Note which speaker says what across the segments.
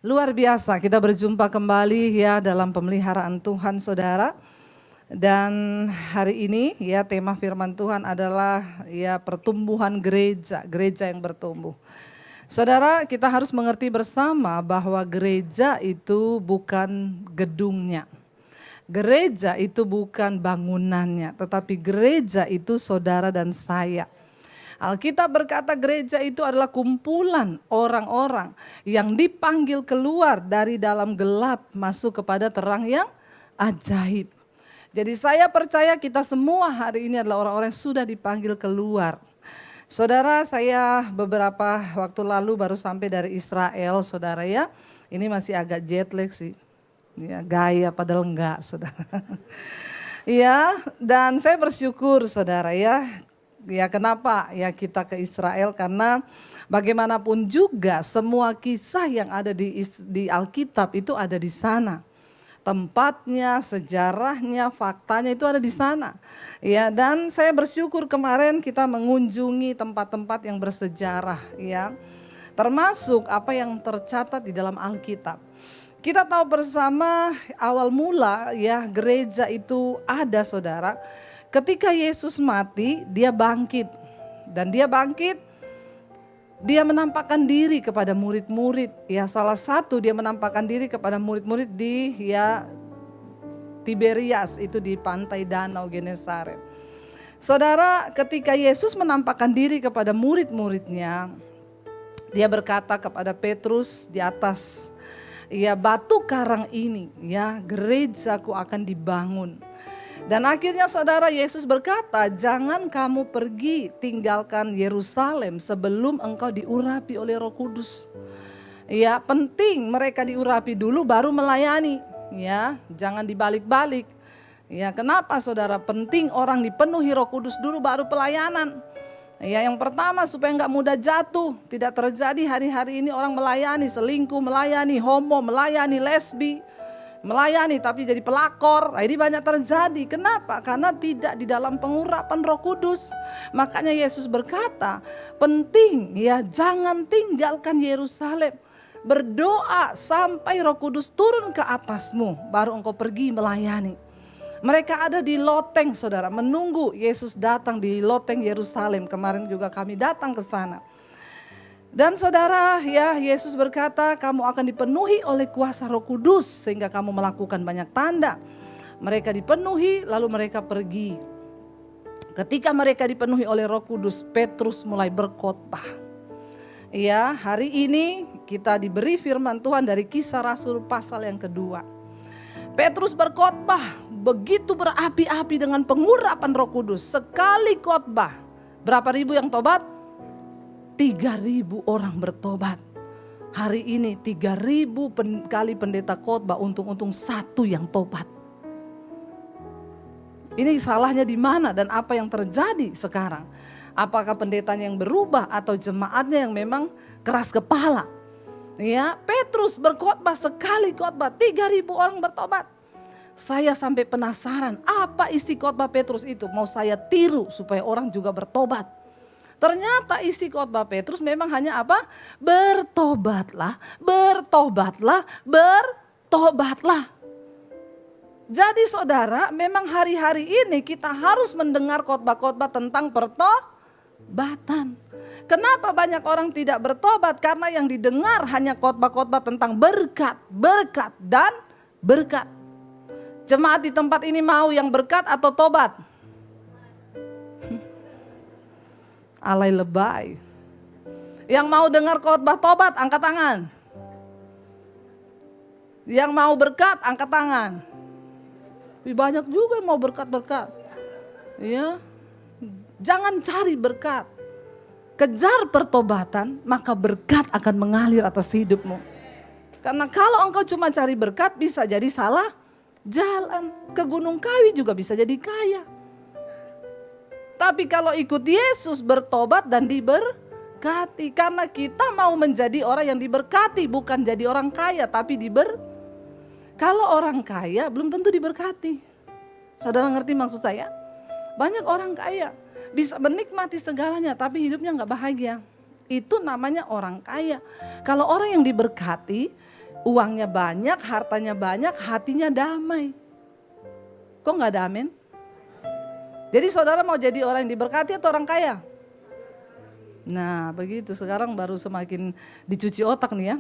Speaker 1: Luar biasa, kita berjumpa kembali ya dalam pemeliharaan Tuhan saudara. Dan hari ini ya tema firman Tuhan adalah ya pertumbuhan gereja, gereja yang bertumbuh. Saudara, kita harus mengerti bersama bahwa gereja itu bukan gedungnya. Gereja itu bukan bangunannya, tetapi gereja itu saudara dan saya. Alkitab berkata gereja itu adalah kumpulan orang-orang yang dipanggil keluar dari dalam gelap masuk kepada terang yang ajaib. Jadi saya percaya kita semua hari ini adalah orang-orang yang sudah dipanggil keluar. Saudara, saya beberapa waktu lalu baru sampai dari Israel, saudara ya. Ini masih agak jet lag sih. Ya, gaya padahal enggak, saudara. Ya, dan saya bersyukur saudara ya. Ya kenapa ya kita ke Israel, karena bagaimanapun juga semua kisah yang ada di Alkitab itu ada di sana. Tempatnya, sejarahnya, faktanya itu ada di sana. Ya, dan saya bersyukur kemarin kita mengunjungi tempat-tempat yang bersejarah ya. Termasuk apa yang tercatat di dalam Alkitab. Kita tahu bersama awal mula ya gereja itu ada saudara. Ketika Yesus mati, dia bangkit. Dan dia bangkit, dia menampakkan diri kepada murid-murid. Ya, salah satu dia menampakkan diri kepada murid-murid di ya Tiberias, itu di pantai Danau Genesaret. Saudara, ketika Yesus menampakkan diri kepada murid-muridnya, dia berkata kepada Petrus di atas ya batu karang ini, ya gerejaku akan dibangun. Dan akhirnya saudara, Yesus berkata, jangan kamu pergi tinggalkan Yerusalem sebelum engkau diurapi oleh Roh Kudus. Ya, penting mereka diurapi dulu baru melayani. Ya, jangan dibalik-balik. Ya, kenapa saudara? Penting orang dipenuhi Roh Kudus dulu baru pelayanan. Ya, yang pertama supaya enggak mudah jatuh. Tidak terjadi hari-hari ini orang melayani selingkuh, melayani homo, melayani lesbi. Melayani tapi jadi pelakor, nah, ini banyak terjadi. Kenapa? Karena tidak di dalam pengurapan Roh Kudus. Makanya Yesus berkata, penting ya jangan tinggalkan Yerusalem. Berdoa sampai Roh Kudus turun ke atasmu, baru engkau pergi melayani. Mereka ada di loteng saudara, menunggu Yesus datang di loteng Yerusalem. Kemarin juga kami datang ke sana. Dan saudara ya Yesus berkata kamu akan dipenuhi oleh kuasa Roh Kudus sehingga kamu melakukan banyak tanda. Mereka dipenuhi lalu mereka pergi. Ketika mereka dipenuhi oleh Roh Kudus, Petrus mulai berkhotbah. Ya, hari ini kita diberi firman Tuhan dari Kisah Rasul pasal yang kedua. Petrus berkhotbah begitu berapi-api dengan pengurapan Roh Kudus. Sekali khotbah berapa ribu yang tobat? 3.000 orang bertobat. Hari ini 3.000 kali pendeta khotbah, untung-untung satu yang tobat. Ini salahnya di mana dan apa yang terjadi sekarang? Apakah pendetanya yang berubah atau jemaatnya yang memang keras kepala? Ya, Petrus berkhotbah sekali khotbah 3.000 orang bertobat. Saya sampai penasaran apa isi khotbah Petrus itu, mau saya tiru supaya orang juga bertobat. Ternyata isi khotbah Petrus memang hanya apa? Bertobatlah, bertobatlah, bertobatlah. Jadi saudara, memang hari-hari ini kita harus mendengar khotbah-khotbah tentang pertobatan. Kenapa banyak orang tidak bertobat? Karena yang didengar hanya khotbah-khotbah tentang berkat, berkat, dan berkat. Jemaat di tempat ini mau yang berkat atau tobat? Alay lebay. Yang mau dengar khotbah tobat angkat tangan. Yang mau berkat angkat tangan. Banyak juga yang mau berkat-berkat. Ya. Jangan cari berkat. Kejar pertobatan, maka berkat akan mengalir atas hidupmu. Karena kalau engkau cuma cari berkat bisa jadi salah jalan. Ke Gunung Kawi juga bisa jadi kaya. Tapi kalau ikut Yesus bertobat dan diberkati. Karena kita mau menjadi orang yang diberkati. Bukan jadi orang kaya tapi Kalau orang kaya belum tentu diberkati. Saudara ngerti maksud saya? Banyak orang kaya bisa menikmati segalanya tapi hidupnya gak bahagia. Itu namanya orang kaya. Kalau orang yang diberkati Uangnya banyak, hartanya banyak, hatinya damai. Kok nggak ada amin? Jadi saudara mau jadi orang yang diberkati atau orang kaya? Nah begitu, sekarang baru semakin dicuci otak nih ya.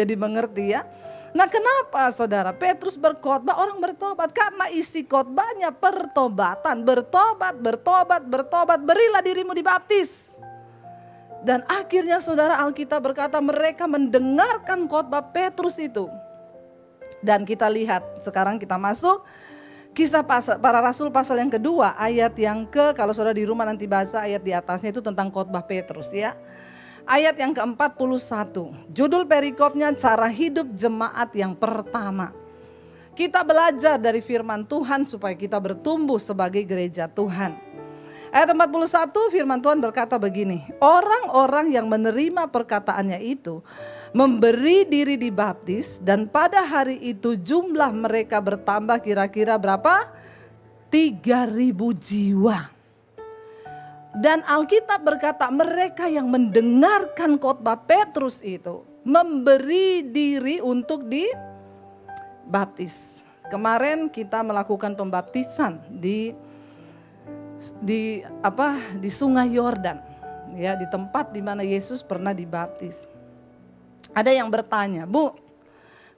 Speaker 1: Jadi mengerti ya. Nah kenapa saudara Petrus berkhotbah orang bertobat? Karena isi khotbahnya pertobatan. Bertobat, bertobat, bertobat, berilah dirimu dibaptis. Dan akhirnya saudara Alkitab berkata mereka mendengarkan khotbah Petrus itu. Dan kita lihat sekarang kita masuk Kisah Para Rasul pasal yang kedua ayat yang kalau saudara di rumah nanti baca ayat di atasnya itu tentang khotbah Petrus ya. Ayat yang ke-41, judul perikopnya cara hidup jemaat yang pertama. Kita belajar dari firman Tuhan supaya kita bertumbuh sebagai gereja Tuhan. Ayat 41 firman Tuhan berkata begini, orang-orang yang menerima perkataannya itu memberi diri dibaptis dan pada hari itu jumlah mereka bertambah kira-kira berapa? 3.000 jiwa. Dan Alkitab berkata mereka yang mendengarkan khotbah Petrus itu memberi diri untuk dibaptis. Kemarin kita melakukan pembaptisan di Sungai Yordan, ya, di tempat di mana Yesus pernah dibaptis. Ada yang bertanya, Bu,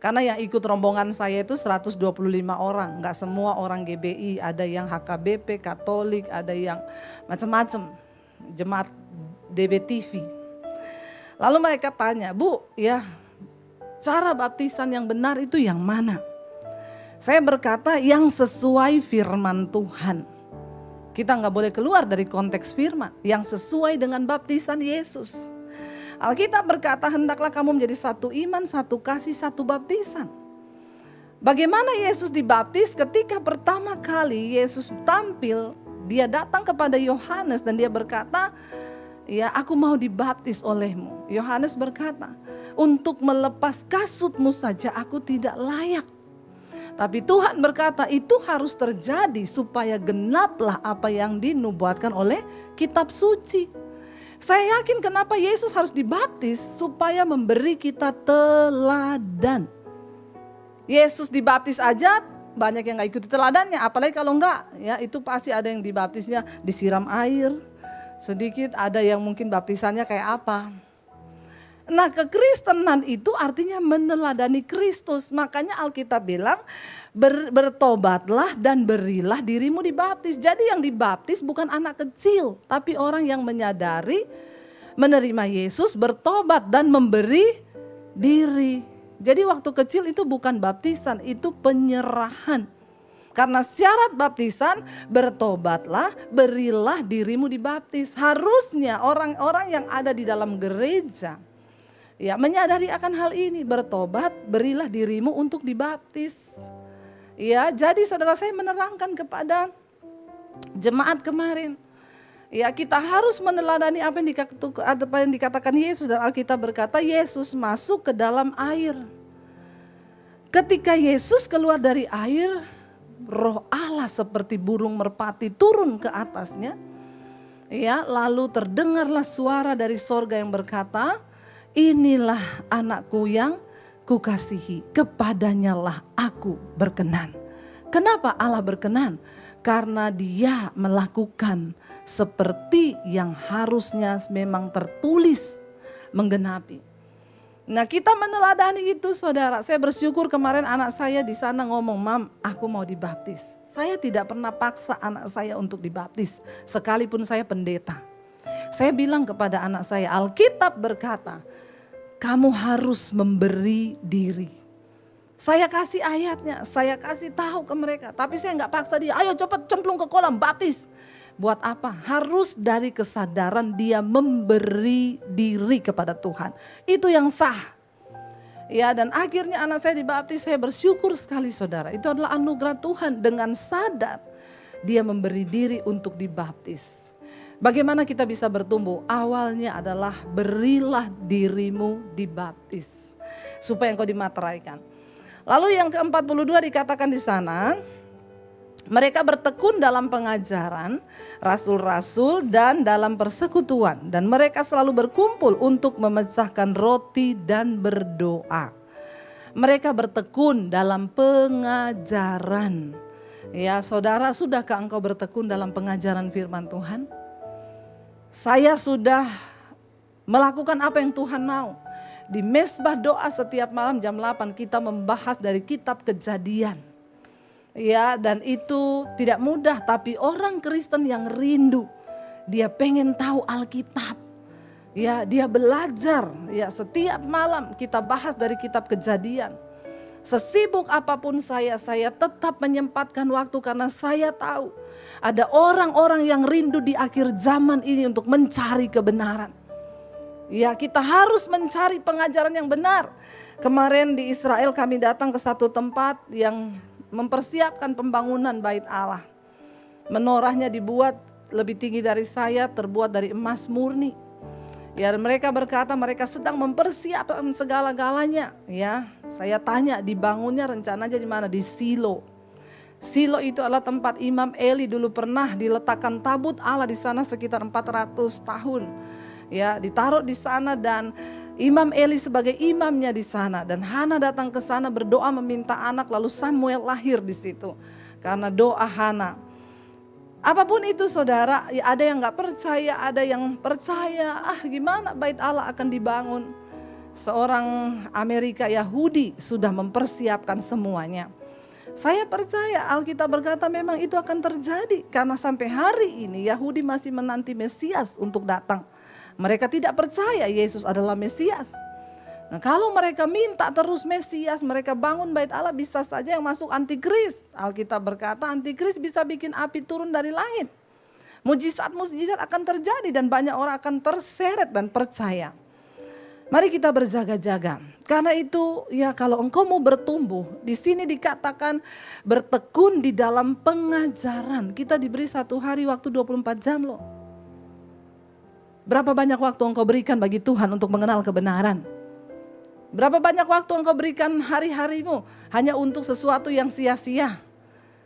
Speaker 1: karena yang ikut rombongan saya itu 125 orang, nggak semua orang GBI, ada yang HKBP, Katolik, ada yang macam-macam, jemaat DBTV. Lalu mereka tanya, Bu, ya, cara baptisan yang benar itu yang mana? Saya berkata yang sesuai firman Tuhan. Kita nggak boleh keluar dari konteks firman yang sesuai dengan baptisan Yesus. Alkitab berkata hendaklah kamu menjadi satu iman, satu kasih, satu baptisan. Bagaimana Yesus dibaptis? Ketika pertama kali Yesus tampil, dia datang kepada Yohanes dan dia berkata, ya aku mau dibaptis olehmu. Yohanes berkata, untuk melepas kasutmu saja aku tidak layak. Tapi Tuhan berkata itu harus terjadi supaya genaplah apa yang dinubuatkan oleh kitab suci. Saya yakin kenapa Yesus harus dibaptis supaya memberi kita teladan. Yesus dibaptis aja banyak yang gak ikuti teladannya, apalagi kalau enggak ya itu pasti ada yang dibaptisnya disiram air. Sedikit ada yang mungkin baptisannya kayak apa. Nah kekristenan itu artinya meneladani Kristus. Makanya Alkitab bilang bertobatlah dan berilah dirimu dibaptis. Jadi yang dibaptis bukan anak kecil. Tapi orang yang menyadari menerima Yesus, bertobat dan memberi diri. Jadi waktu kecil itu bukan baptisan, itu penyerahan. Karena syarat baptisan bertobatlah, berilah dirimu dibaptis. Harusnya orang-orang yang ada di dalam gereja ya menyadari akan hal ini, bertobat, berilah dirimu untuk dibaptis. Ya, jadi saudara saya menerangkan kepada jemaat kemarin. Ya, kita harus meneladani apa yang dikatakan Yesus dan Alkitab berkata Yesus masuk ke dalam air. Ketika Yesus keluar dari air, Roh Allah seperti burung merpati turun ke atasnya. Ya, lalu terdengarlah suara dari sorga yang berkata, inilah anakku yang kukasihi, kepadanyalah aku berkenan. Kenapa Allah berkenan? Karena dia melakukan seperti yang harusnya memang tertulis menggenapi. Nah kita meneladani itu saudara. Saya bersyukur kemarin anak saya di sana ngomong, Mam aku mau dibaptis. Saya tidak pernah paksa anak saya untuk dibaptis. Sekalipun saya pendeta. Saya bilang kepada anak saya, Alkitab berkata, kamu harus memberi diri. Saya kasih ayatnya, saya kasih tahu ke mereka. Tapi saya nggak paksa dia, ayo cepat cemplung ke kolam, baptis. Buat apa? Harus dari kesadaran dia memberi diri kepada Tuhan. Itu yang sah. Ya, dan akhirnya anak saya dibaptis, saya bersyukur sekali saudara. Itu adalah anugerah Tuhan, dengan sadar dia memberi diri untuk dibaptis. Bagaimana kita bisa bertumbuh? Awalnya adalah berilah dirimu dibaptis supaya engkau dimateraikan. Lalu yang ke-42 dikatakan di sana, Mereka bertekun dalam pengajaran rasul-rasul dan dalam persekutuan. Dan mereka selalu berkumpul untuk memecahkan roti dan berdoa. Mereka bertekun dalam pengajaran. Ya saudara, sudahkah engkau bertekun dalam pengajaran firman Tuhan? Saya sudah melakukan apa yang Tuhan mau. Di mesbah doa setiap malam jam 8 kita membahas dari kitab Kejadian. Ya, dan itu tidak mudah, tapi orang Kristen yang rindu, dia pengen tahu Alkitab. Ya, dia belajar. Ya, setiap malam kita bahas dari kitab Kejadian. Sesibuk apapun saya tetap menyempatkan waktu karena saya tahu ada orang-orang yang rindu di akhir zaman ini untuk mencari kebenaran. Ya, kita harus mencari pengajaran yang benar. Kemarin di Israel kami datang ke satu tempat yang mempersiapkan pembangunan bait Allah. Menorahnya dibuat lebih tinggi dari saya, terbuat dari emas murni. Ya, mereka berkata mereka sedang mempersiapkan segala-galanya. Ya, saya tanya dibangunnya rencananya di mana? Di Silo. Silo itu adalah tempat Imam Eli dulu pernah diletakkan tabut Allah di sana sekitar 400 tahun. Ya, ditaruh di sana dan Imam Eli sebagai imamnya di sana. Dan Hana datang ke sana berdoa meminta anak, lalu Samuel lahir di situ karena doa Hana. Apapun itu saudara, ya ada yang gak percaya, ada yang percaya. Gimana bait Allah akan dibangun? Seorang Amerika Yahudi sudah mempersiapkan semuanya. Saya percaya Alkitab berkata memang itu akan terjadi. Karena sampai hari ini Yahudi masih menanti Mesias untuk datang. Mereka tidak percaya Yesus adalah Mesias. Nah, kalau mereka minta terus Mesias, mereka bangun bait Allah, bisa saja yang masuk antikris. Alkitab berkata antikris bisa bikin api turun dari langit. Mujizat-mujizat akan terjadi dan banyak orang akan terseret dan percaya. Mari kita berjaga-jaga. Karena itu ya kalau engkau mau bertumbuh, di sini dikatakan bertekun di dalam pengajaran. Kita diberi 1 hari waktu 24 jam loh. Berapa banyak waktu engkau berikan bagi Tuhan untuk mengenal kebenaran? Berapa banyak waktu engkau berikan hari-harimu hanya untuk sesuatu yang sia-sia?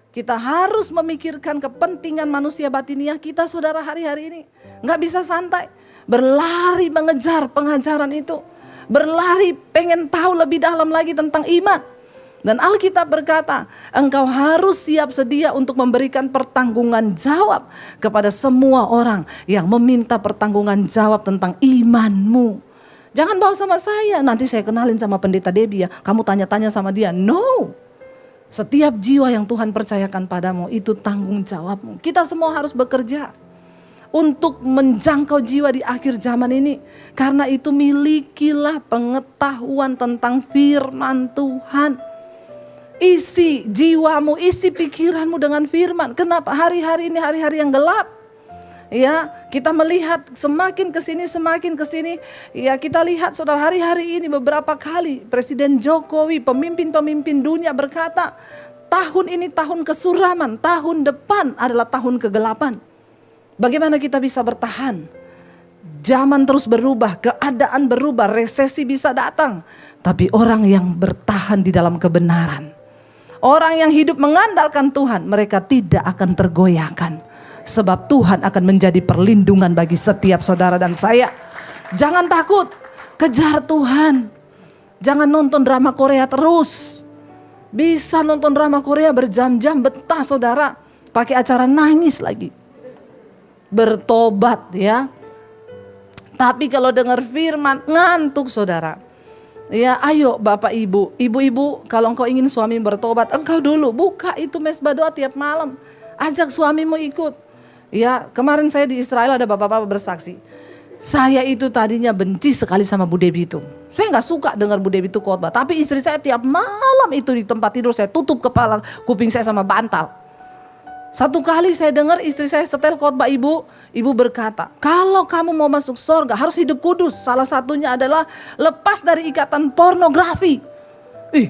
Speaker 1: Kita harus memikirkan kepentingan manusia batiniah kita saudara hari-hari ini. Gak bisa santai. Berlari mengejar pengajaran itu. Berlari pengen tahu lebih dalam lagi tentang iman. Dan Alkitab berkata engkau harus siap sedia untuk memberikan pertanggungan jawab kepada semua orang yang meminta pertanggungan jawab tentang imanmu. Jangan bawa sama saya, nanti saya kenalin sama pendeta Debbie ya, kamu tanya-tanya sama dia. No, setiap jiwa yang Tuhan percayakan padamu itu tanggung jawabmu. Kita semua harus bekerja untuk menjangkau jiwa di akhir zaman ini. Karena itu milikilah pengetahuan tentang firman Tuhan. Isi jiwamu, isi pikiranmu dengan firman. Kenapa hari-hari ini hari-hari yang gelap? Ya, kita melihat semakin kesini, ya kita lihat saudara hari-hari ini beberapa kali Presiden Jokowi, pemimpin-pemimpin dunia berkata, tahun ini tahun kesuraman, tahun depan adalah tahun kegelapan. Bagaimana kita bisa bertahan? Zaman terus berubah, keadaan berubah, resesi bisa datang. Tapi orang yang bertahan di dalam kebenaran, orang yang hidup mengandalkan Tuhan, mereka tidak akan tergoyahkan. Sebab Tuhan akan menjadi perlindungan bagi setiap saudara dan saya. Jangan takut, kejar Tuhan. Jangan nonton drama Korea terus. Bisa nonton drama Korea berjam-jam, betah saudara. Pakai acara nangis lagi. Bertobat ya. Tapi kalau dengar firman ngantuk saudara. Ya ayo Bapak Ibu, Ibu-ibu kalau engkau ingin suami bertobat, engkau dulu buka itu mesbah doa tiap malam. Ajak suamimu ikut. Ya kemarin saya di Israel ada bapak-bapak bersaksi. Saya itu tadinya benci sekali sama Bu Debbie itu. Saya gak suka dengar Bu Debbie itu khotbah. Tapi istri saya tiap malam itu di tempat tidur saya tutup kepala kuping saya sama bantal. Satu kali saya dengar istri saya setel khotbah ibu berkata, kalau kamu mau masuk surga harus hidup kudus. Salah satunya adalah lepas dari ikatan pornografi.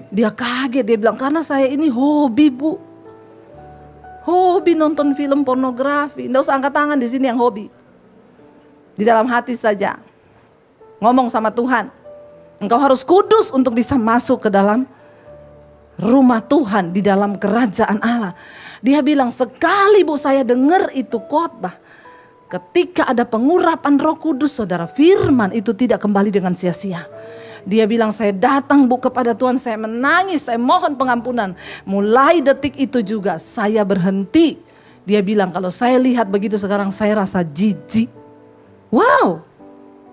Speaker 1: Dia kaget, dia bilang karena saya ini hobi Bu. Hobi nonton film pornografi. Nggak usah angkat tangan di sini yang hobi. Di dalam hati saja. Ngomong sama Tuhan. Engkau harus kudus untuk bisa masuk ke dalam rumah Tuhan, di dalam kerajaan Allah. Dia bilang, sekali Bu saya dengar itu khotbah, ketika ada pengurapan Roh Kudus, saudara, firman itu tidak kembali dengan sia-sia. Dia bilang, saya datang Bu kepada Tuhan, saya menangis, saya mohon pengampunan. Mulai detik itu juga saya berhenti. Dia bilang, kalau saya lihat begitu sekarang saya rasa jijik. Wow,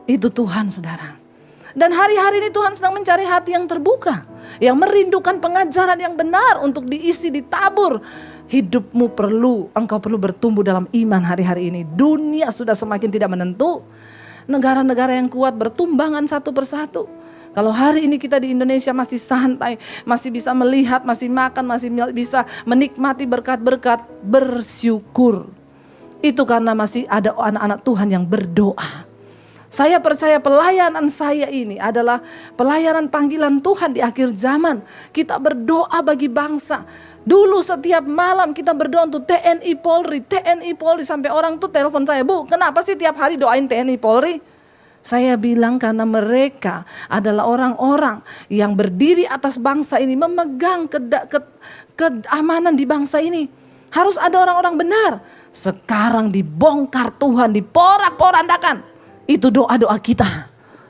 Speaker 1: itu Tuhan, saudara. Dan hari-hari ini Tuhan sedang mencari hati yang terbuka, yang merindukan pengajaran yang benar untuk diisi, ditabur. Hidupmu engkau perlu bertumbuh dalam iman hari-hari ini. Dunia sudah semakin tidak menentu. Negara-negara yang kuat bertumbangan satu persatu. Kalau hari ini kita di Indonesia masih santai, masih bisa melihat, masih makan, masih bisa menikmati berkat-berkat, bersyukur. Itu karena masih ada anak-anak Tuhan yang berdoa. Saya percaya pelayanan saya ini adalah pelayanan panggilan Tuhan di akhir zaman. Kita berdoa bagi bangsa. Dulu setiap malam kita berdoa untuk TNI Polri sampai orang tuh telepon saya, Bu, kenapa sih tiap hari doain TNI Polri? Saya bilang karena mereka adalah orang-orang yang berdiri atas bangsa ini, memegang keamanan di bangsa ini. Harus ada orang-orang benar. Sekarang dibongkar Tuhan, diporak-porandakan. Itu doa-doa kita.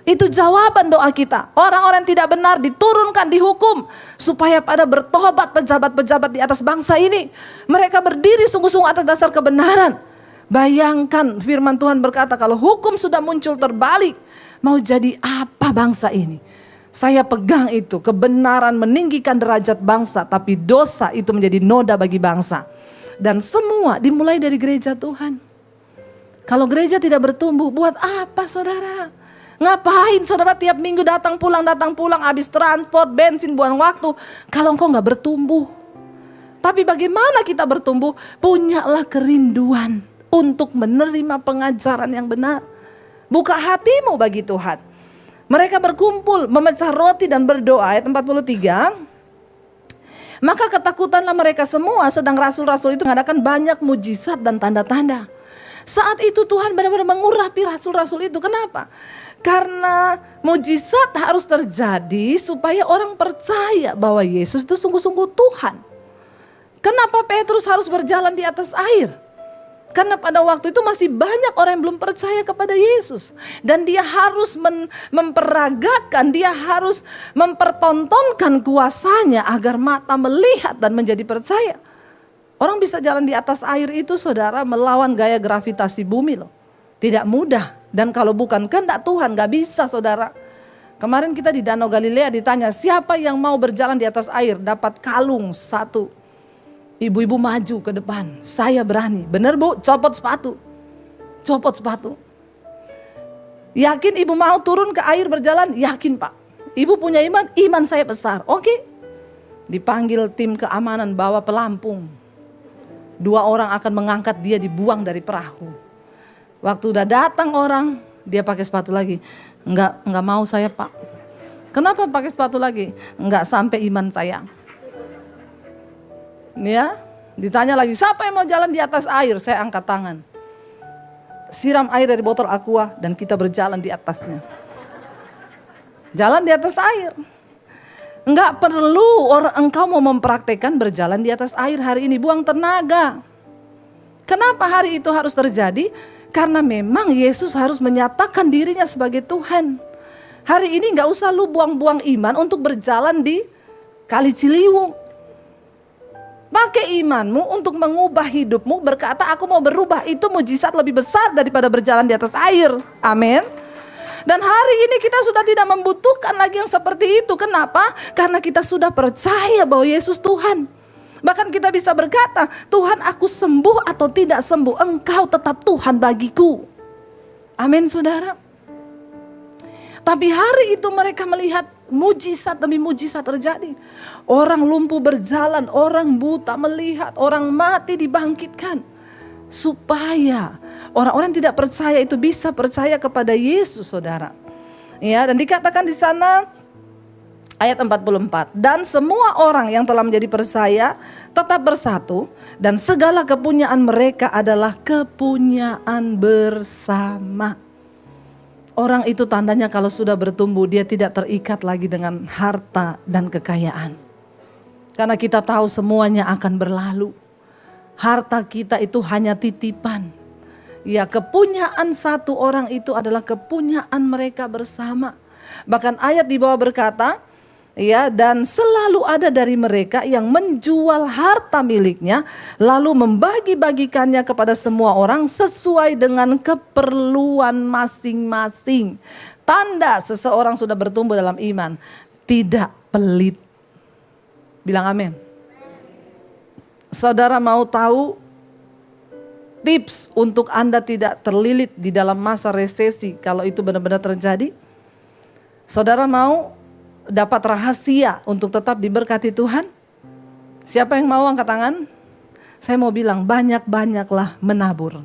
Speaker 1: Itu jawaban doa kita. Orang-orang yang tidak benar diturunkan, dihukum. Supaya pada bertobat pejabat-pejabat di atas bangsa ini. Mereka berdiri sungguh-sungguh atas dasar kebenaran. Bayangkan firman Tuhan berkata, kalau hukum sudah muncul terbalik, mau jadi apa bangsa ini? Saya pegang itu, kebenaran meninggikan derajat bangsa, tapi dosa itu menjadi noda bagi bangsa. Dan semua dimulai dari gereja Tuhan. Kalau gereja tidak bertumbuh, buat apa saudara? Ngapain saudara tiap minggu datang pulang, habis transport, bensin, buang waktu. Kalau engkau gak bertumbuh. Tapi bagaimana kita bertumbuh? Punyalah kerinduan untuk menerima pengajaran yang benar. Buka hatimu bagi Tuhan. Mereka berkumpul, memecah roti dan berdoa. Ayat 43. Maka ketakutanlah mereka semua, sedang rasul-rasul itu mengadakan banyak mujizat dan tanda-tanda. Saat itu Tuhan benar-benar mengurapi rasul-rasul itu. Kenapa? Karena mujizat harus terjadi supaya orang percaya bahwa Yesus itu sungguh-sungguh Tuhan. Kenapa Petrus harus berjalan di atas air? Karena pada waktu itu masih banyak orang yang belum percaya kepada Yesus. Dan dia harus memperagakan, dia harus mempertontonkan kuasanya agar mata melihat dan menjadi percaya. Orang bisa jalan di atas air itu saudara melawan gaya gravitasi bumi loh. Tidak mudah. Dan kalau bukan kehendak Tuhan gak bisa saudara. Kemarin kita di Danau Galilea ditanya siapa yang mau berjalan di atas air dapat kalung satu. Ibu-ibu maju ke depan. Saya berani. Benar Bu? Copot sepatu. Copot sepatu. Yakin ibu mau turun ke air berjalan? Yakin Pak. Ibu punya iman? Iman saya besar. Oke. Dipanggil tim keamanan bawa pelampung. 2 orang akan mengangkat dia, dibuang dari perahu. Waktu udah datang orang, dia pakai sepatu lagi. Enggak mau saya Pak. Kenapa pakai sepatu lagi? Enggak sampai iman saya. Ya, ditanya lagi, siapa yang mau jalan di atas air? Saya angkat tangan. Siram air dari botol aqua dan kita berjalan di atasnya. Jalan di atas air. Enggak perlu engkau mau mempraktekkan berjalan di atas air hari ini, buang tenaga. Kenapa hari itu harus terjadi? Karena memang Yesus harus menyatakan dirinya sebagai Tuhan. Hari ini enggak usah lu buang-buang iman untuk berjalan di Kali Ciliwung. Pakai imanmu untuk mengubah hidupmu, berkata aku mau berubah. Itu mujizat lebih besar daripada berjalan di atas air. Amin. Dan hari ini kita sudah tidak membutuhkan lagi yang seperti itu. Kenapa? Karena kita sudah percaya bahwa Yesus Tuhan. Bahkan kita bisa berkata, Tuhan aku sembuh atau tidak sembuh, Engkau tetap Tuhan bagiku. Amin saudara. Tapi hari itu mereka melihat mujizat demi mujizat terjadi. Orang lumpuh berjalan, orang buta melihat, orang mati dibangkitkan. Supaya orang-orang yang tidak percaya itu bisa percaya kepada Yesus saudara. Ya, dan dikatakan di sana ayat 44. Dan semua orang yang telah menjadi percaya tetap bersatu. Dan segala kepunyaan mereka adalah kepunyaan bersama. Orang itu tandanya kalau sudah bertumbuh dia tidak terikat lagi dengan harta dan kekayaan. Karena kita tahu semuanya akan berlalu. Harta kita itu hanya titipan. Ya, kepunyaan satu orang itu adalah kepunyaan mereka bersama. Bahkan ayat di bawah berkata, ya, dan selalu ada dari mereka yang menjual harta miliknya lalu membagi-bagikannya kepada semua orang sesuai dengan keperluan masing-masing. Tanda seseorang sudah bertumbuh dalam iman, tidak pelit. Bilang amin. Saudara mau tahu tips untuk Anda tidak terlilit di dalam masa resesi kalau itu benar-benar terjadi? Saudara mau dapat rahasia untuk tetap diberkati Tuhan? Siapa yang mau angkat tangan? Saya mau bilang banyak-banyaklah menabur.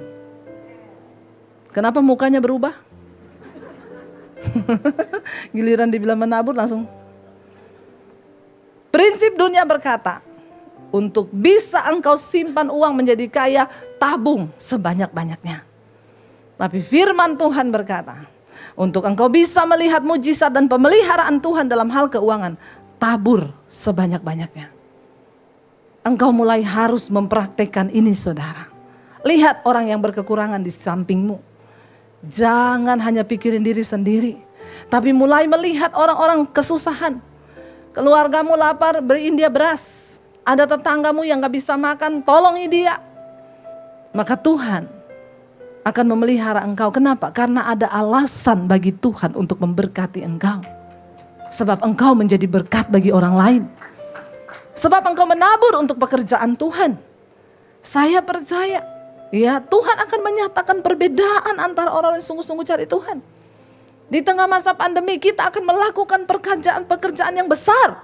Speaker 1: Kenapa mukanya berubah? Giliran dibilang menabur langsung. Prinsip dunia berkata, untuk bisa engkau simpan uang menjadi kaya, tabung sebanyak-banyaknya. Tapi firman Tuhan berkata, untuk engkau bisa melihat mujizat dan pemeliharaan Tuhan dalam hal keuangan, tabur sebanyak-banyaknya. Engkau mulai harus mempraktekkan ini, saudara. Lihat orang yang berkekurangan di sampingmu. Jangan hanya pikirin diri sendiri, tapi mulai melihat orang-orang kesusahan. Keluargamu lapar, beriin dia beras. Ada tetanggamu yang gak bisa makan, tolongi dia. Maka Tuhan akan memelihara engkau. Kenapa? Karena ada alasan bagi Tuhan untuk memberkati engkau. Sebab engkau menjadi berkat bagi orang lain. Sebab engkau menabur untuk pekerjaan Tuhan. Saya percaya, ya, Tuhan akan menyatakan perbedaan antara orang yang sungguh-sungguh cari Tuhan. Di tengah masa pandemi kita akan melakukan pekerjaan yang besar.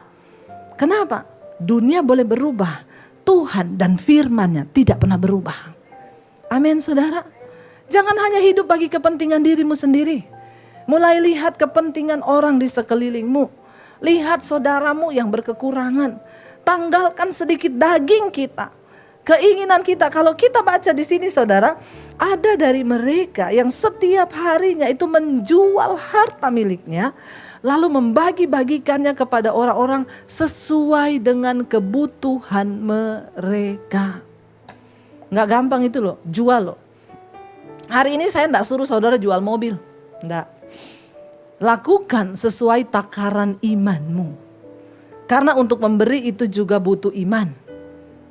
Speaker 1: Kenapa? Dunia boleh berubah, Tuhan dan firman-Nya tidak pernah berubah. Amin, saudara. Jangan hanya hidup bagi kepentingan dirimu sendiri. Mulai lihat kepentingan orang di sekelilingmu. Lihat saudaramu yang berkekurangan. Tanggalkan sedikit daging kita. Keinginan kita, kalau kita baca di sini, saudara, ada dari mereka yang setiap harinya itu menjual harta miliknya, lalu membagi-bagikannya kepada orang-orang sesuai dengan kebutuhan mereka. Nggak gampang itu loh, jual loh. Hari ini saya enggak suruh saudara jual mobil, enggak. Lakukan sesuai takaran imanmu. Karena untuk memberi itu juga butuh iman.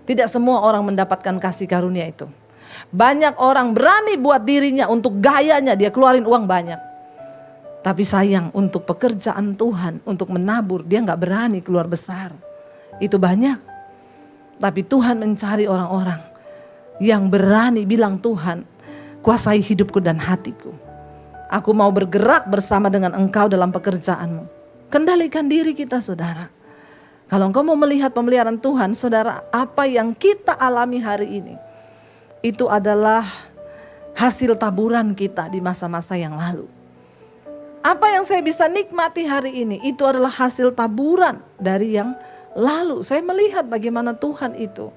Speaker 1: Tidak semua orang mendapatkan kasih karunia itu. Banyak orang berani buat dirinya untuk gayanya dia keluarin uang banyak. Tapi sayang untuk pekerjaan Tuhan, untuk menabur dia gak berani keluar besar. Itu banyak. Tapi Tuhan mencari orang-orang yang berani bilang, Tuhan kuasai hidupku dan hatiku. Aku mau bergerak bersama dengan engkau dalam pekerjaanmu. Kendalikan diri kita, saudara. Kalau engkau mau melihat pemeliharaan Tuhan, saudara, apa yang kita alami hari ini, itu adalah hasil taburan kita di masa-masa yang lalu. Apa yang saya bisa nikmati hari ini, itu adalah hasil taburan dari yang lalu. Saya melihat bagaimana Tuhan itu,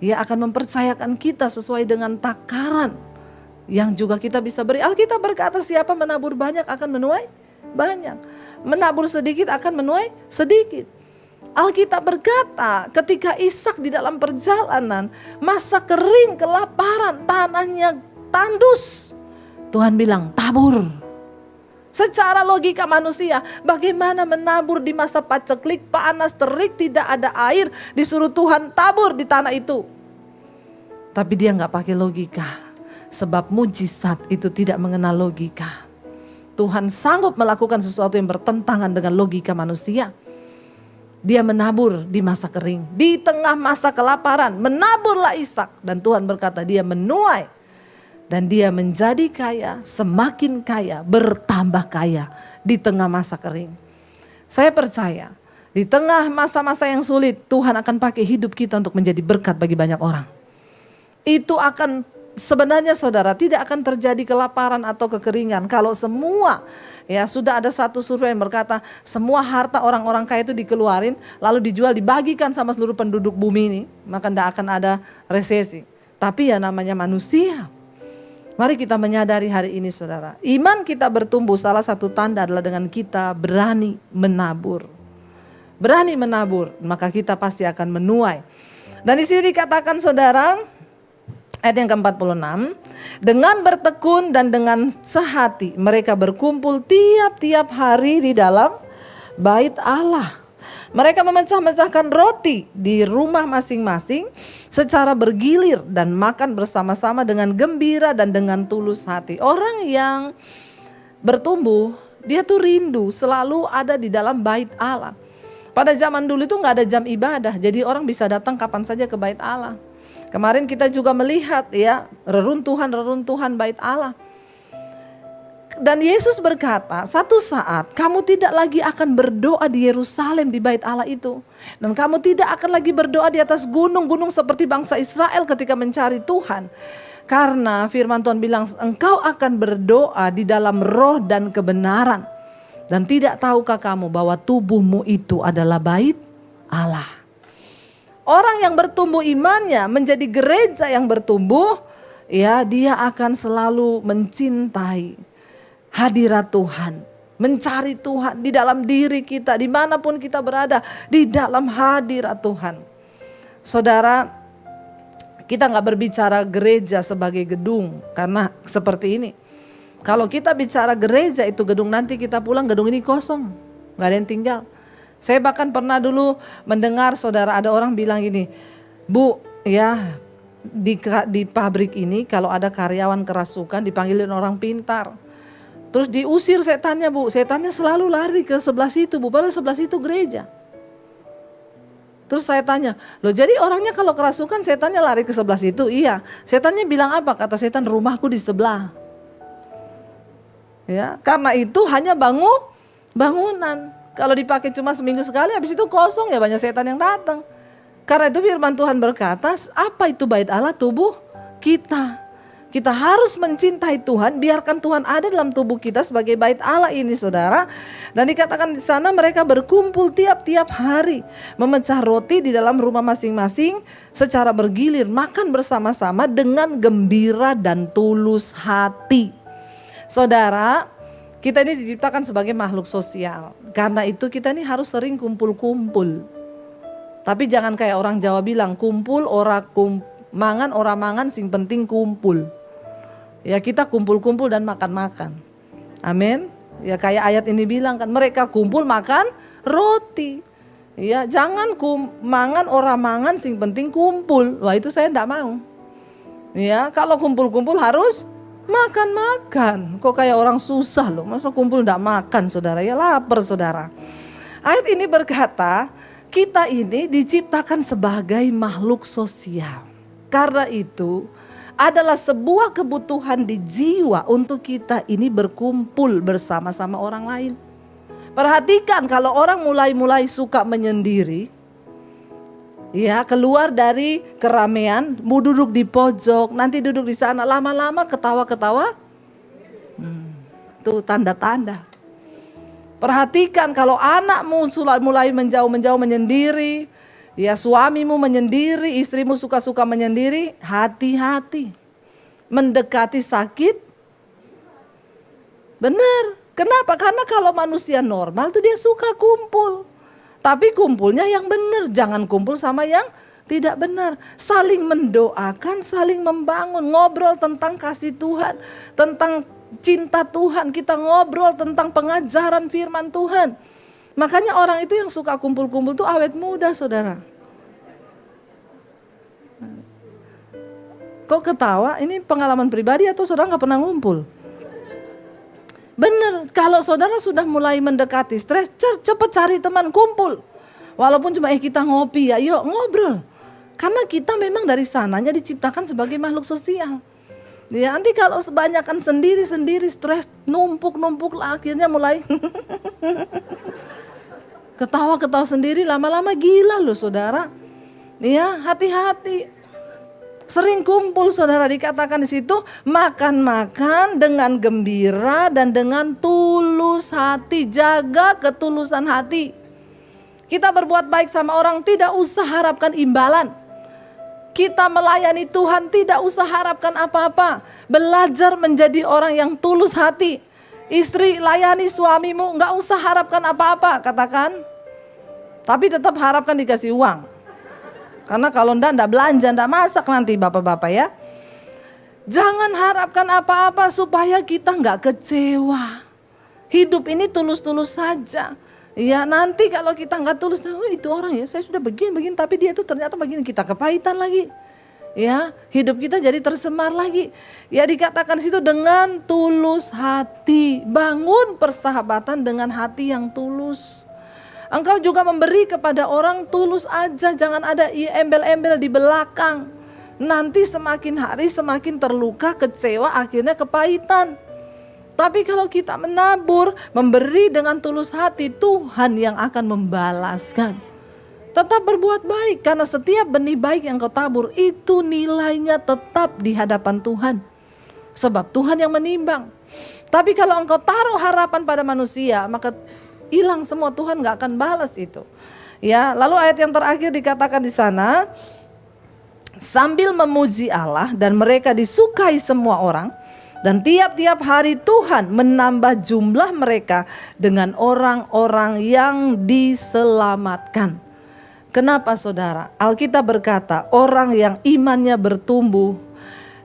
Speaker 1: ya, akan mempercayakan kita sesuai dengan takaran yang juga kita bisa beri. Alkitab berkata, siapa menabur banyak akan menuai banyak. Menabur sedikit akan menuai sedikit. Alkitab berkata ketika Ishak di dalam perjalanan, masa kering, kelaparan, tanahnya tandus. Tuhan bilang tabur. Secara logika manusia, bagaimana menabur di masa paceklik, panas, terik, tidak ada air, disuruh Tuhan tabur di tanah itu. Tapi dia gak pakai logika. Sebab mujizat itu tidak mengenal logika. Tuhan sanggup melakukan sesuatu yang bertentangan dengan logika manusia. Dia menabur di masa kering, di tengah masa kelaparan, menaburlah Ishak. Dan Tuhan berkata dia menuai. Dan dia menjadi kaya, semakin kaya, bertambah kaya di tengah masa kering. Saya percaya di tengah masa-masa yang sulit, Tuhan akan pakai hidup kita untuk menjadi berkat bagi banyak orang. Itu akan sebenarnya, saudara, tidak akan terjadi kelaparan atau kekeringan kalau semua, ya, sudah ada satu survei yang berkata semua harta orang-orang kaya itu dikeluarin lalu dijual, dibagikan sama seluruh penduduk bumi ini, maka tidak akan ada resesi. Tapi ya namanya manusia. Mari kita menyadari hari ini, saudara, iman kita bertumbuh, salah satu tanda adalah dengan kita berani menabur. berani menabur, maka kita pasti akan menuai. Dan di sini dikatakan saudara, ayat yang ke-46, dengan bertekun dan dengan sehati mereka berkumpul tiap-tiap hari di dalam bait Allah. Mereka memecah-mecahkan roti di rumah masing-masing secara bergilir dan makan bersama-sama dengan gembira dan dengan tulus hati. Orang yang bertumbuh, dia tuh rindu selalu ada di dalam bait Allah. Pada zaman dulu itu gak ada jam ibadah, jadi orang bisa datang kapan saja ke bait Allah. Kemarin kita juga melihat ya reruntuhan bait Allah. Dan Yesus berkata, satu saat kamu tidak lagi akan berdoa di Yerusalem di bait Allah itu. Dan kamu tidak akan lagi berdoa di atas gunung-gunung seperti bangsa Israel ketika mencari Tuhan. Karena firman Tuhan bilang, engkau akan berdoa di dalam roh dan kebenaran. Dan tidak tahukah kamu bahwa tubuhmu itu adalah bait Allah. Orang yang bertumbuh imannya menjadi gereja yang bertumbuh, ya dia akan selalu mencintai hadirat Tuhan, mencari Tuhan di dalam diri kita, dimanapun kita berada, di dalam hadirat Tuhan. Saudara, kita gak berbicara gereja sebagai gedung, karena seperti ini. Kalau kita bicara gereja itu gedung, nanti kita pulang gedung ini kosong, gak ada yang tinggal. Saya bahkan pernah dulu mendengar saudara ada orang bilang gini, Bu ya di pabrik ini kalau ada karyawan kerasukan dipanggilin orang pintar. Terus diusir setannya Bu, setannya selalu lari ke sebelah situ Bu, padahal sebelah situ gereja. Terus saya tanya, loh jadi orangnya kalau kerasukan setannya lari ke sebelah situ? Iya, setannya bilang apa? Kata setan, rumahku di sebelah. Ya, karena itu hanya bangunan. Kalau dipakai cuma seminggu sekali, habis itu kosong ya banyak setan yang datang. Karena itu firman Tuhan berkata, apa itu bait Allah? Tubuh kita. Kita harus mencintai Tuhan, biarkan Tuhan ada dalam tubuh kita sebagai bait Allah ini saudara. Dan dikatakan di sana mereka berkumpul tiap-tiap hari, memecah roti di dalam rumah masing-masing secara bergilir, makan bersama-sama dengan gembira dan tulus hati. Saudara, kita ini diciptakan sebagai makhluk sosial. Karena itu kita ini harus sering kumpul-kumpul. Tapi jangan kayak orang Jawa bilang, kumpul mangan ora mangan sing penting kumpul. Ya kita kumpul-kumpul dan makan-makan. Amin. Ya kayak ayat ini bilang kan, mereka kumpul makan roti. Ya jangan mangan ora mangan sing penting kumpul. Wah itu saya enggak mau. Ya kalau kumpul-kumpul harus makan-makan. Kok kayak orang susah loh, masa kumpul enggak makan saudara, ya lapar saudara. Ayat ini berkata, kita ini diciptakan sebagai makhluk sosial. Karena itu adalah sebuah kebutuhan di jiwa untuk kita ini berkumpul bersama-sama orang lain. Perhatikan kalau orang mulai suka menyendiri, ya keluar dari keramaian, mau duduk di pojok, nanti duduk di sana, lama-lama ketawa-ketawa, tuh tanda-tanda. Perhatikan kalau anakmu mulai menjauh menyendiri, ya suamimu menyendiri, istrimu suka-suka menyendiri, hati-hati. Mendekati sakit, benar. Kenapa? Karena kalau manusia normal tuh dia suka kumpul. Tapi kumpulnya yang benar, jangan kumpul sama yang tidak benar. Saling mendoakan, saling membangun, ngobrol tentang kasih Tuhan, tentang cinta Tuhan, kita ngobrol tentang pengajaran firman Tuhan. Makanya orang itu yang suka kumpul-kumpul tuh awet muda saudara. Kok ketawa? Ini pengalaman pribadi atau saudara gak pernah ngumpul? Bener, kalau saudara sudah mulai mendekati stres, cepat cari teman kumpul. Walaupun cuma kita ngopi ya, yuk ngobrol. Karena kita memang dari sananya diciptakan sebagai makhluk sosial. Ya, nanti kalau sebanyakan sendiri-sendiri stres numpuk-numpuk lah, akhirnya mulai ketawa-ketawa sendiri, lama-lama gila loh saudara. Ya, hati-hati. Sering kumpul saudara, dikatakan di situ makan-makan dengan gembira dan dengan tulus hati. Jaga ketulusan hati. Kita berbuat baik sama orang tidak usah harapkan imbalan. Kita melayani Tuhan tidak usah harapkan apa-apa. Belajar menjadi orang yang tulus hati. Istri layani suamimu, gak usah harapkan apa-apa, katakan. Tapi tetap harapkan dikasih uang. Karena kalau enggak belanja, enggak masak nanti bapak-bapak ya. Jangan harapkan apa-apa supaya kita enggak kecewa. Hidup ini tulus-tulus saja. Ya nanti kalau kita enggak tulus, oh itu orang ya saya sudah begini, tapi dia itu ternyata begini, kita kepahitan lagi. Ya, hidup kita jadi tercemar lagi. Ya dikatakan situ dengan tulus hati. Bangun persahabatan dengan hati yang tulus. Engkau juga memberi kepada orang tulus aja, jangan ada embel-embel di belakang. Nanti semakin hari semakin terluka, kecewa, akhirnya kepahitan. Tapi kalau kita menabur, memberi dengan tulus hati, Tuhan yang akan membalaskan. Tetap berbuat baik, karena setiap benih baik yang kau tabur itu nilainya tetap di hadapan Tuhan. Sebab Tuhan yang menimbang. Tapi kalau engkau taruh harapan pada manusia, maka hilang semua, Tuhan gak akan balas itu. Ya, lalu ayat yang terakhir dikatakan di sana, sambil memuji Allah dan mereka disukai semua orang, dan tiap-tiap hari Tuhan menambah jumlah mereka dengan orang-orang yang diselamatkan. Kenapa saudara? Alkitab berkata orang yang imannya bertumbuh,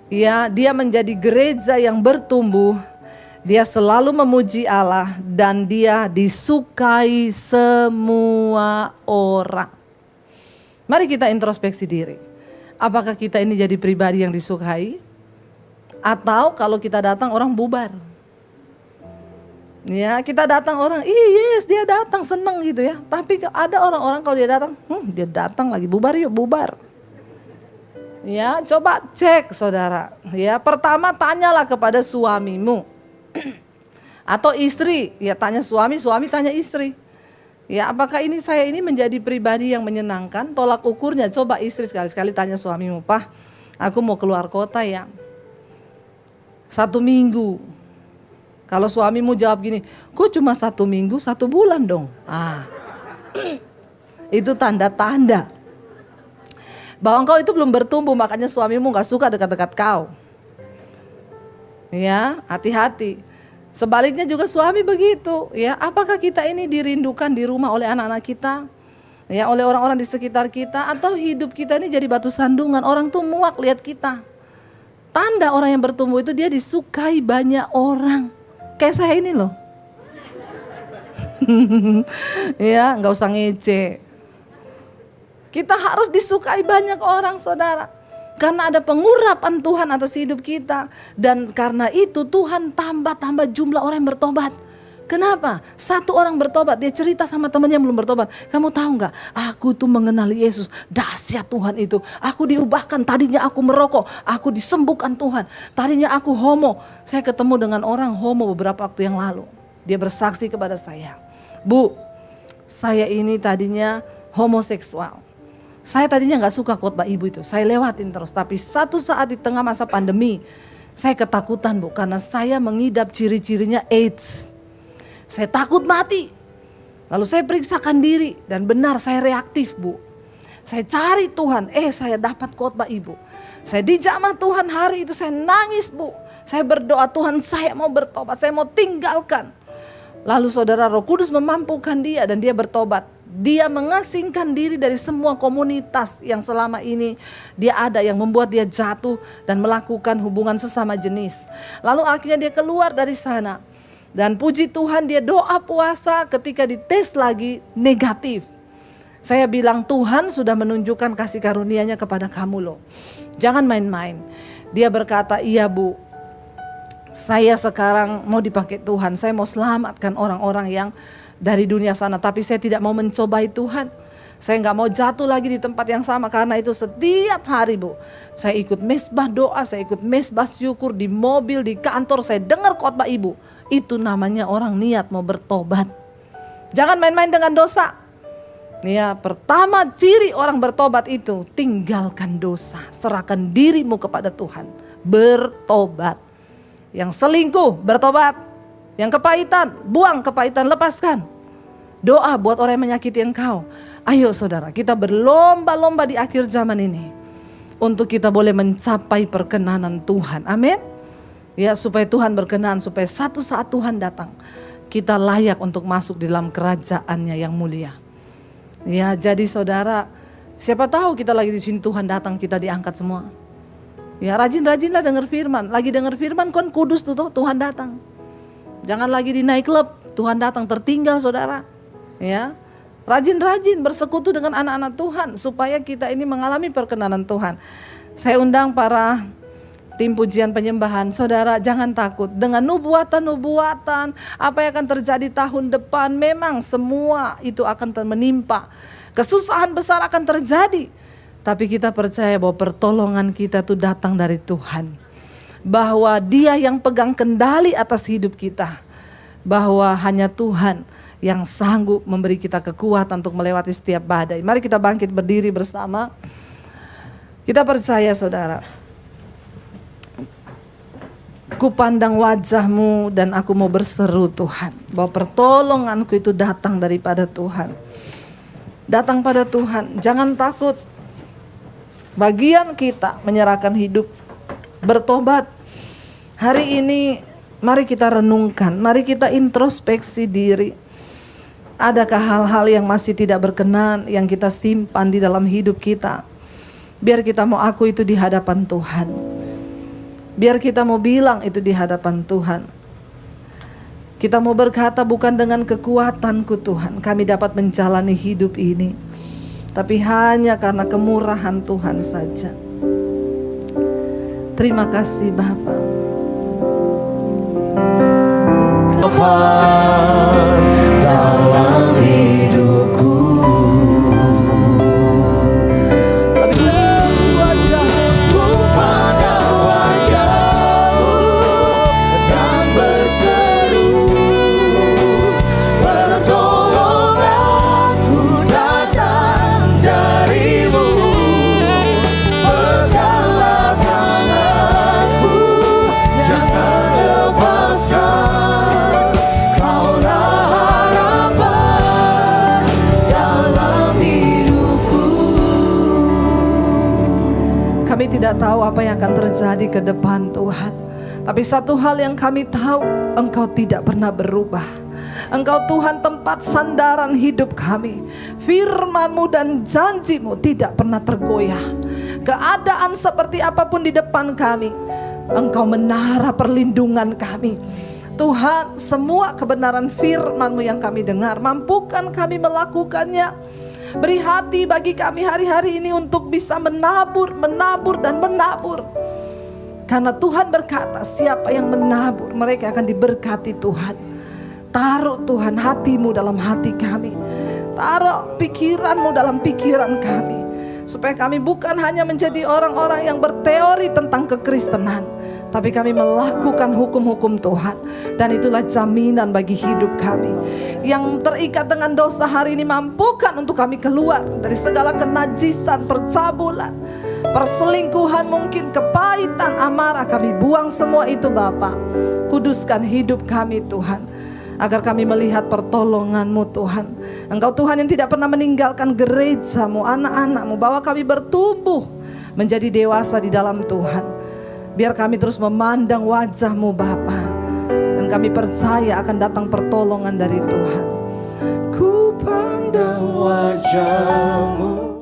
Speaker 1: ya dia menjadi gereja yang bertumbuh. Dia selalu memuji Allah dan dia disukai semua orang. Mari kita introspeksi diri. Apakah kita ini jadi pribadi yang disukai? Atau kalau kita datang orang bubar? Ya kita datang orang, yes dia datang seneng gitu ya. Tapi ada orang-orang kalau dia datang lagi bubar yuk bubar. Ya coba cek saudara. Ya pertama tanyalah kepada suamimu. Atau istri, ya tanya suami, suami tanya istri. Ya apakah saya ini menjadi pribadi yang menyenangkan? Tolak ukurnya, coba istri sekali-sekali tanya suamimu, Pak aku mau keluar kota ya 1 minggu. Kalau suamimu jawab gini, kok cuma 1 minggu 1 bulan dong. Itu tanda-tanda bahwa engkau itu belum bertumbuh, makanya suamimu gak suka dekat-dekat kau. Ya, hati-hati. Sebaliknya juga suami begitu. Ya, apakah kita ini dirindukan di rumah oleh anak-anak kita? Ya, oleh orang-orang di sekitar kita, atau hidup kita ini jadi batu sandungan, orang tuh muak lihat kita. Tanda orang yang bertumbuh itu dia disukai banyak orang. Kayak saya ini loh. Ya, enggak usah ngece. Kita harus disukai banyak orang, saudara. Karena ada pengurapan Tuhan atas hidup kita. Dan karena itu Tuhan tambah jumlah orang yang bertobat. Kenapa? 1 orang bertobat, dia cerita sama temannya yang belum bertobat. Kamu tahu gak? Aku tuh mengenali Yesus. Dahsyat Tuhan itu. Aku diubahkan, tadinya aku merokok. Aku disembuhkan Tuhan. Tadinya aku homo. Saya ketemu dengan orang homo beberapa waktu yang lalu. Dia bersaksi kepada saya. Bu, saya ini tadinya homoseksual. Saya tadinya gak suka khotbah ibu itu, saya lewatin terus. Tapi satu saat di tengah masa pandemi, saya ketakutan Bu, karena saya mengidap ciri-cirinya AIDS. Saya takut mati. Lalu saya periksakan diri dan benar saya reaktif Bu. Saya cari Tuhan, saya dapat khotbah ibu. Saya di jamaah Tuhan hari itu saya nangis Bu. Saya berdoa Tuhan saya mau bertobat, saya mau tinggalkan. Lalu saudara Roh Kudus memampukan dia dan dia bertobat. Dia mengasingkan diri dari semua komunitas yang selama ini dia ada yang membuat dia jatuh dan melakukan hubungan sesama jenis. Lalu akhirnya dia keluar dari sana. Dan puji Tuhan dia doa puasa, ketika dites lagi negatif. Saya bilang Tuhan sudah menunjukkan kasih karunia-Nya kepada kamu loh. Jangan main-main. Dia berkata, iya Bu, saya sekarang mau dipakai Tuhan. Saya mau selamatkan orang-orang yang dari dunia sana, tapi saya tidak mau mencobai Tuhan. Saya gak mau jatuh lagi di tempat yang sama. Karena itu setiap hari Bu, saya ikut mesbah doa, saya ikut mesbah syukur di mobil, di kantor, saya dengar khotbah ibu. Itu namanya orang niat mau bertobat. Jangan main-main dengan dosa. Ya, pertama ciri orang bertobat itu tinggalkan dosa, serahkan dirimu kepada Tuhan, bertobat. Yang selingkuh bertobat, yang kepahitan buang kepahitan, lepaskan. Doa buat orang yang menyakiti engkau. Ayo saudara, kita berlomba-lomba di akhir zaman ini untuk kita boleh mencapai perkenanan Tuhan. Amin. Ya, supaya Tuhan berkenan, supaya satu saat Tuhan datang, kita layak untuk masuk di dalam kerajaannya yang mulia. Ya, jadi saudara, siapa tahu kita lagi di sini Tuhan datang, kita diangkat semua. Ya, rajin-rajinlah dengar firman. Lagi dengar firman kan kudus tuh Tuhan datang. Jangan lagi di night club, Tuhan datang tertinggal saudara. Ya, rajin-rajin bersekutu dengan anak-anak Tuhan supaya kita ini mengalami perkenanan Tuhan. Saya undang para tim pujian penyembahan, saudara jangan takut dengan nubuatan-nubuatan apa yang akan terjadi tahun depan. Memang semua itu akan menimpa, kesusahan besar akan terjadi, tapi kita percaya bahwa pertolongan kita itu datang dari Tuhan, bahwa Dia yang pegang kendali atas hidup kita, bahwa hanya Tuhan yang sanggup memberi kita kekuatan untuk melewati setiap badai. Mari kita bangkit berdiri bersama. Kita percaya saudara, ku pandang wajah-Mu dan aku mau berseru Tuhan, bahwa pertolonganku itu datang daripada Tuhan. Datang pada Tuhan, jangan takut. Bagian kita menyerahkan hidup, bertobat. Hari ini mari kita renungkan, mari kita introspeksi diri. Adakah hal-hal yang masih tidak berkenan yang kita simpan di dalam hidup kita? Biar kita mau aku itu di hadapan Tuhan. Biar kita mau bilang itu di hadapan Tuhan. Kita mau berkata bukan dengan kekuatanku Tuhan kami dapat menjalani hidup ini, tapi hanya karena kemurahan Tuhan saja. Terima kasih Bapa. Dalam hidupku tidak tahu apa yang akan terjadi ke depan Tuhan. Tapi satu hal yang kami tahu, Engkau tidak pernah berubah. Engkau Tuhan tempat sandaran hidup kami. Firman-Mu dan janji-Mu tidak pernah tergoyah. Keadaan seperti apapun di depan kami, Engkau menara perlindungan kami. Tuhan, semua kebenaran firman-Mu yang kami dengar, mampukan kami melakukannya. Beri hati bagi kami hari-hari ini untuk bisa menabur dan menabur. Karena Tuhan berkata, siapa yang menabur mereka akan diberkati Tuhan. Taruh Tuhan hati-Mu dalam hati kami. Taruh pikiran-Mu dalam pikiran kami. Supaya kami bukan hanya menjadi orang-orang yang berteori tentang kekristenan, tapi kami melakukan hukum-hukum Tuhan. Dan itulah jaminan bagi hidup kami. Yang terikat dengan dosa hari ini, mampukan untuk kami keluar dari segala kenajisan, percabulan, perselingkuhan, mungkin kepahitan, amarah. Kami buang semua itu Bapa. Kuduskan hidup kami Tuhan, agar kami melihat pertolongan-Mu Tuhan. Engkau Tuhan yang tidak pernah meninggalkan gereja-Mu, anak-anak-Mu, bahwa kami bertumbuh menjadi dewasa di dalam Tuhan. Biar kami terus memandang wajah-Mu Bapa, dan kami percaya akan datang pertolongan dari Tuhan. Ku pandang wajah-Mu